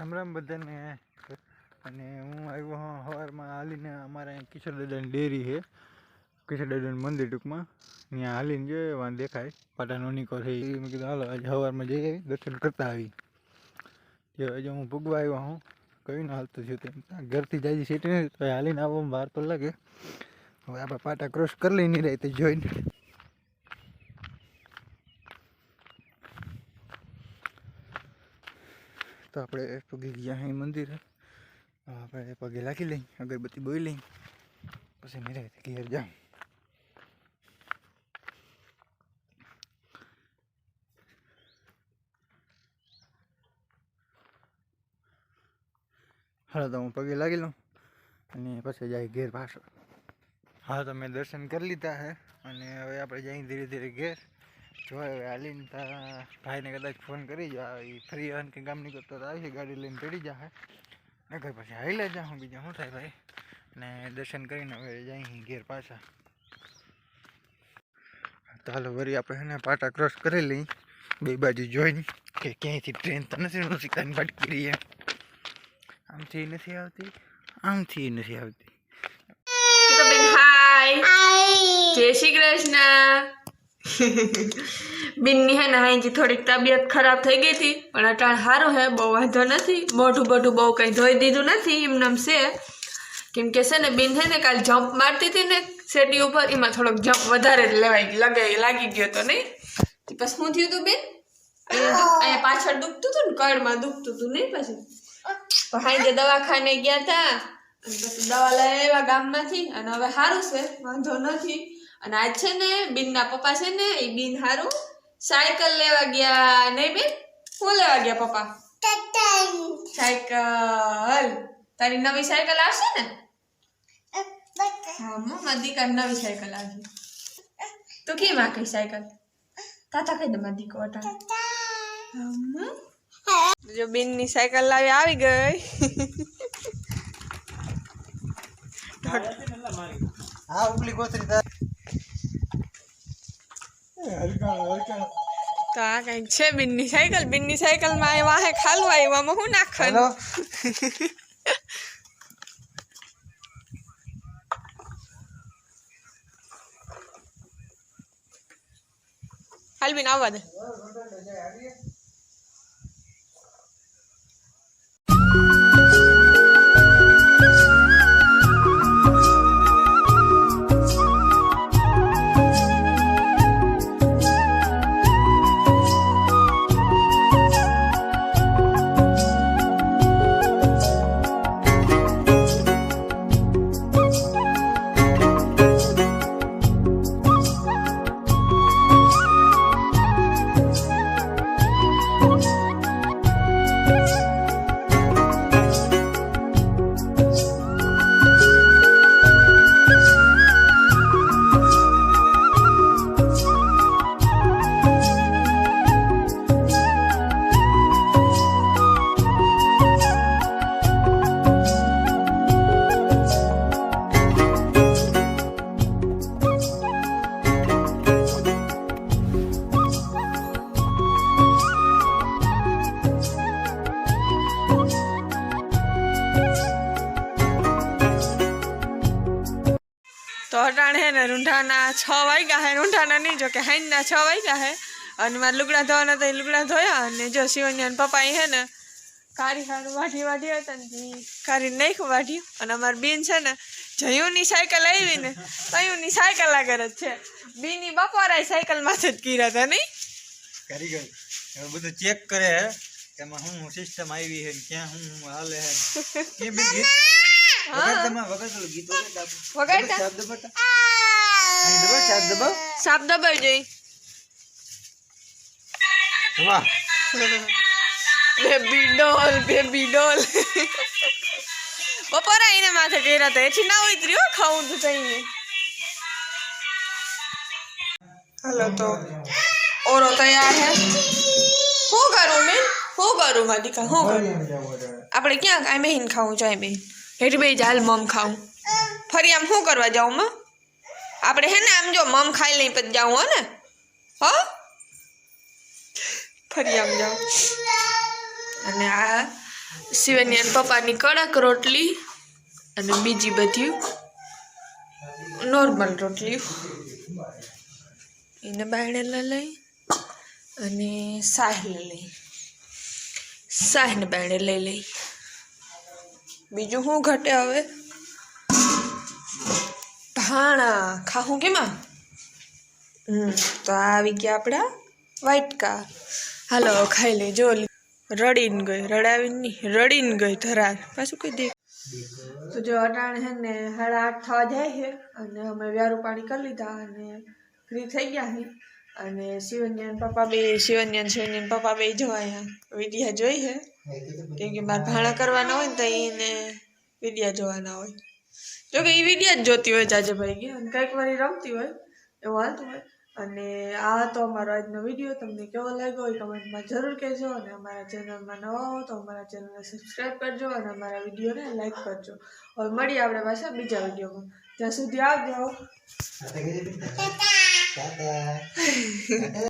રામ રામ બધાને અને હું આવ્યો સવારમાં હાલીને અમારે અહીં કિશોર દાદાની ડેરી છે, કિશોર દાદાનું મંદિર ટૂંકમાં ત્યાં હાલીને જોઈએ વાં દેખાય પાટાનો નીકો છે એ. મેં કીધું હાલો આજે સવારમાં જઈ આવી દર્શન કરતા આવી. જે હજુ હું ભૂગવા આવ્યો હું કયું ના હાલતું થયું તેમ ઘરથી જાય સીટી નહીં તો હાલીને આવવામાં વાર તો લાગે. હવે આપણે પાટા ક્રોસ કરી લઈ નહીં રહી તો જોઈને તો આપણે પગે ગયા અહીં મંદિર આપણે પગે લાગી લઈ અગરબત્તી બોઈ લઈ પછી નહીં રહે ઘેર જાઉં. હાલો તો હું પગે લાગી લઉં અને પછી જાય ઘેર પાછો. હા તો મેં દર્શન કરી લીધા છે અને હવે આપણે જઈએ ધીરે ધીરે ઘેર. જો હવે હાલીને ત્યાં ભાઈને કદાચ ફોન કરી જાઓ એ ફ્રી આવે કે ગામ નીકળતો તો આવી ગાડી લઈને ચડી જાય ને ઘર પછી હાઈલા જાઉં બીજા શું થાય ભાઈ. ને દર્શન કરીને હવે જઈએ ઘેર પાછા. તો હાલો વળી આપણે છે ને પાટા ક્રોસ કરી લઈ બે બાજુ જોઈને કે ક્યાંયથી ટ્રેન તો નથી શીખાને ભટકી રહી એમ. આમથી નથી આવતી આમથી નથી આવતી. જય શ્રી કૃષ્ણ. બિન્ની હે ને અહીંથી થોડીક તબિયત ખરાબ થઈ ગઈ હતી પણ અટાણ સારું હે, બહુ વાંધો નથી. મોઢું બોઢું બહુ કંઈ ધોઈ દીધું નથી એમનેમ છે. કેમ કે છે ને બિન હે ને કાલ જમ્પ મારતી હતી ને સેટી ઉપર એમાં થોડોક જમ્પ વધારે લાગી ગયો હતો નહીં. પછી શું થયું હતું બેન? અહીંયા પાછળ દુખતું હતું ને કળમાં દુખતું હતું નહીં. પછી હાઈ દવાખાને ગયા હતા અને પછી દવા લઈ આવ્યા ગામમાંથી અને હવે સારું છે, વાંધો નથી. અને આજ છે ને બિનના પપ્પા છે ને એ બિન હારું સાયકલ લેવા ગયા નહીં બેન? શું લેવા ગયા પપ્પા? સાયકલ. તારી નવી સાયકલ આવશે ને? હા મારી દીકરા નવી સાયકલ આવી. તું કેમ આખી સાયકલ તાતા કઈ દે મારી દીકો અટા. જો બેનની સાયકલ લાવી આવી ગઈ. હા ઉપલી કોતરી તો આ કઈક છે બિનની સાયકલ. બિનની સાયકલ માં વાહે ખાલવા આવ્યામાં શું નાખવાનું? હાલ બિન આવવા દે. તો અટાણે હે ને રૂંઢાના 6 વાગ્યા હે. રૂંઢાના નહીં જો કે હાઈના 6 વાગ્યા હે અને મારે લુગડા ધોવાના તો લુગડા ધોયા. અને જો શિવન્યાન પપ્પા હે ને કારી સારું વાઢી હતા ને કારી નાખ્યું વાઢ્યું. અને અમારી બેન છે ને જયુની સાયકલ આવી ને તયુની સાયકલ આગળ જ છે. બીની બપોરાય સાયકલ માથે જ કીરા હતા નહીં કારીગર બધું ચેક કરે હે એમાં શું સિસ્ટમ આવી છે ક્યાં શું હાલે હે કે બી ગીત સાપ દબાઈ જઈ બેબી ડોલ બપોર આઈને માથે કર્યા હતા એથી ના ઉતર્યો ખાવું તો થઈને. હાલો તો ઓરો તૈયાર હે. શું કરું મેં શું કરું મારી શું કરું? આપણે ક્યાં કાંઈ બેહીને ખાવું જાય બેન હેઠ બે ચાલ મમ ખાવું. ફરી આમ શું કરવા જાઉં માં? આપણે હે ને આમ જો મમ ખાઈ લઈ પછી જાઉં હો ને. ફરી આમ જાઉં અને આ શિવન્યાન પપ્પાની કડક રોટલી અને બીજી બધી નોર્મલ રોટલી એને બાયણે લઈ અને સાહને લઈ સાહને બાયણે લઈ બીજું શું ઘટે હવે ધાણા ખાવું કેમાં તો આવી ગયા આપણા વાટકા હાલો ખાઈ લઈ જો રડીને ગઈ રડીને ગઈ ધરાર પાછું કહી દે તો જો અટાણે હે ને 8:30 થવા જાય છે અને અમે વ્યારું પાણી કરી લીધા અને ફ્રી થઈ ગયા છે અને શિવન્યાન પપ્પા બે જો અહીંયા વિડિયા જોઈ છે કેમ કે મારે ભાણા કરવાના હોય ને તો એને વિડિયા જોવાના હોય જો કે એ વિડિયા જ જોતી હોય જાજે ભાઈ ગયા અને કંઈક વારી રમતી હોય એવું હાલતું હોય અને આ તો અમારો આજનો વિડીયો તમને કેવો લાગ્યો હોય કમેન્ટમાં જરૂર કહેજો અને અમારા ચેનલમાં નવા હો તો અમારા ચેનલને સબસ્ક્રાઈબ કરજો અને અમારા વિડીયોને લાઈક કરજો હવે મળીએ આપણે પાછા બીજા વિડીયોમાં ત્યાં સુધી આવજો